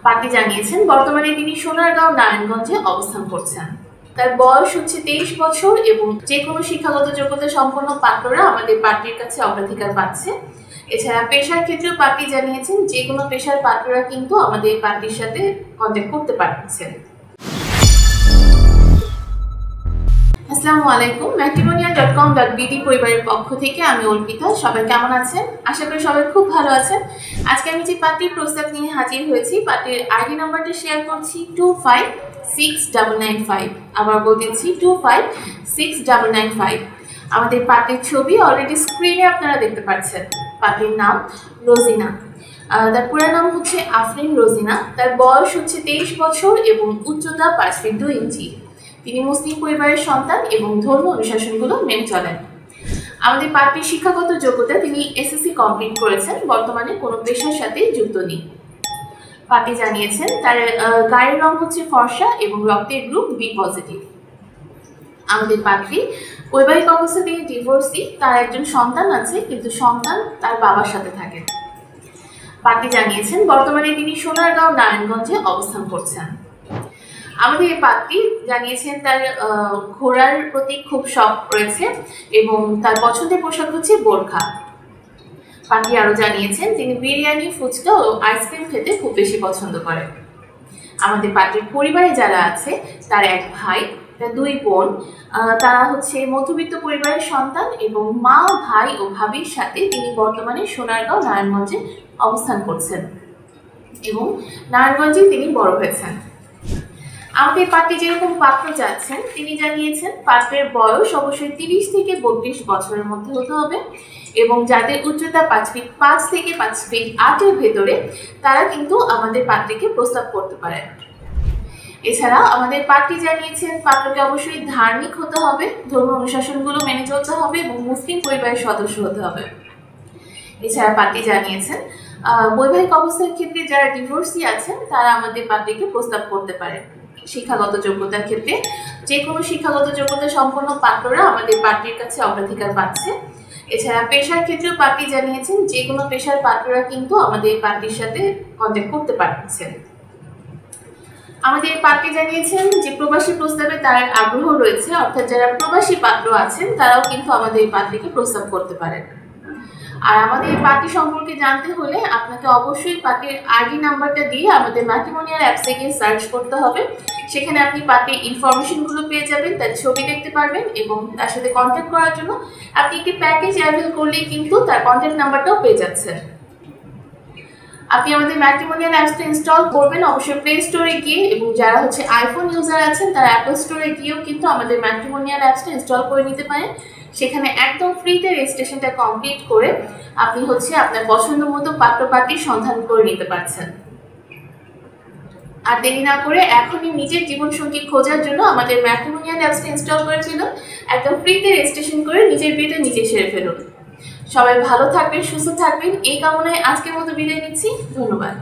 Party জানিয়েছেন বর্তমানে তিনি সোনারগাঁও নারায়ণগঞ্জে অবস্থান করছেন। তার বয়স হচ্ছে 23 বছর এবং যে কোনো শিক্ষাগত যোগ্যতা সম্পন্ন পাত্ররা আমাদের পার্টির কাছে অগ্রাধিকার পাচ্ছে। এছাড়া পেশার ক্ষেত্রেও পার্টি জানিয়েছেন যে কোনো পেশার পাত্ররা কিন্তু আমাদের পার্টির সাথে কন্ট্যাক্ট করতে পারছেন। আসসালামু আলাইকুম, matrimonial.com.bd পরিবারের পক্ষ থেকে আমি অর্পিতা। সবাই কেমন আছেন? আশা করি সবাই খুব ভালো আছেন। আজকে আমি যে পার্টির প্রস্তাব নিয়ে হাজির হয়েছি, পার্টির আইডি নাম্বারটা শেয়ার করছি 256995। আবার বলতেছি 256995। আমাদের পার্টির ছবি অলরেডি স্ক্রিনে আপনারা দেখতে পাচ্ছেন। পার্টির নাম রোজিনা, তার পুরো নাম হচ্ছে আফরিন রোজিনা। তার বয়স হচ্ছে 23 বছর এবং উচ্চতা 5 ফিট 2 ইঞ্চি। তিনি মুসলিম পরিবারের সন্তান এবং ধর্ম অনুশাসনগুলো মেনে চলেন। আমাদের পার্টির শিক্ষাগত যোগ্যতা তিনি এসএসসি কমপ্লিট করেছেন, বর্তমানে কোনো পেশার সাথে যুক্ত নেই। পার্টি জানিয়েছেন তার গায়ের রং হচ্ছে ফর্সা এবং রক্তের গ্রুপ বি পজিটিভ। আমাদের পার্টি বৈবাহিক অবস্থা তিনি ডিভোর্সি, তার একজন সন্তান আছে কিন্তু সন্তান তার বাবার সাথে থাকেন। পার্টি জানিয়েছেন বর্তমানে তিনি সোনারগাঁও নারায়ণগঞ্জে অবস্থান করছেন। আমাদের এই পাত্রী জানিয়েছেন তার ঘোড়ার প্রতি খুব শখ রয়েছে এবং তার পছন্দের পোশাক হচ্ছে বোরখা। পাত্রী আরও জানিয়েছেন তিনি বিরিয়ানি, ফুচকা ও আইসক্রিম খেতে খুব বেশি পছন্দ করেন। আমাদের পাত্রীর পরিবারে যারা আছে তার এক ভাই, তার 2 বোন, তারা হচ্ছে মধ্যবিত্ত পরিবারের সন্তান এবং মা, ভাই ও ভাবির সাথে তিনি বর্তমানে সোনারগাঁও নারায়ণগঞ্জে অবস্থান করছেন এবং নারায়ণগঞ্জে তিনি বড় হয়েছেন। আমাদের পাত্রী যেরকম পাত্র যাচ্ছেন তিনি জানিয়েছেন পাত্রের বয়স অবশ্যই 30 থেকে 32 বছরের মধ্যে হতে হবে এবং যাদের উচ্চতা 5 ফিট 5 থেকে 5 ফিট 8 এর ভেতরে তারা কিন্তু আমাদের পাত্রীকে প্রস্তাব করতে পারে। এছাড়া আমাদের পাত্রী জানিয়েছেন পাত্রকে অবশ্যই ধার্মিক হতে হবে, ধর্ম অনুশাসনগুলো মেনে চলতে হবে এবং মুসলিম পরিবারের সদস্য হতে হবে। এছাড়া পাত্রী জানিয়েছেন বৈবাহিক অবস্থার ক্ষেত্রে যারা ডিভোর্সি আছেন তারা আমাদের পাত্রীকে প্রস্তাব করতে পারে। শিক্ষাগত যোগ্যতার ক্ষেত্রে যে কোনো শিক্ষাগত যোগ্যতা সম্পন্ন পাত্ররা আমাদের পার্টির কাছে অগ্রাধিকার পাচ্ছে। এছাড়া পেশার ক্ষেত্রেও পার্টি জানিয়েছেন যে কোনো পেশার পাত্ররা কিন্তু আমাদের পার্টির সাথে কন্ট্যাক্ট করতে পারছেন। আমাদের পার্টি জানিয়েছেন যে প্রবাসী প্রস্তাবে তার আগ্রহ রয়েছে, অর্থাৎ যারা প্রবাসী পাত্র আছেন তারাও কিন্তু আমাদের এই পার্টিকে প্রস্তাব করতে পারেন। আর আমাদের এই পার্টি সম্পর্কে জানতে হলে আপনাকে অবশ্যই পার্টির আইডি নাম্বারটা দিয়ে আমাদের ম্যাট্রিমোনিয়াল অ্যাপসে গিয়ে সার্চ করতে হবে। সেখানে আপনি পার্টির ইনফরমেশনগুলো পেয়ে যাবেন, তার ছবি দেখতে পারবেন এবং তার সাথে কন্ট্যাক্ট করার জন্য আপনি একটি প্যাকেজ অ্যাভেল করলেই কিন্তু তার কন্ট্যাক্ট নাম্বারটাও পেয়ে যাচ্ছেন। আপনি আমাদের ম্যাট্রিমোনিয়াল অ্যাপসটা ইনস্টল করবেন অবশ্যই প্লে স্টোরে গিয়ে, এবং যারা হচ্ছে আইফোন ইউজার আছেন তারা অ্যাপল স্টোরে গিয়েও কিন্তু আমাদের ম্যাট্রিমোনিয়াল অ্যাপসটা ইনস্টল করে নিতে পারেন। সেখানে একদম ফ্রিতে রেজিস্ট্রেশনটা কমপ্লিট করে আপনি হচ্ছে আপনার পছন্দ মতো পাত্র পার্টির সন্ধান করে নিতে পারছেন। আর দেরি না করে এখনই নিজের জীবনসঙ্গী খোঁজার জন্য আমাদের ম্যাট্রিমোনিয়াল অ্যাপসটা ইনস্টল করে ফেলুন, একদম ফ্রিতে রেজিস্ট্রেশন করে নিজের বিয়েটা নিজে সেরে ফেলুন। সবাই ভালো থাকবেন, সুস্থ থাকবেন এই কামনায় আজকের মতো বিদায় নিচ্ছি। ধন্যবাদ।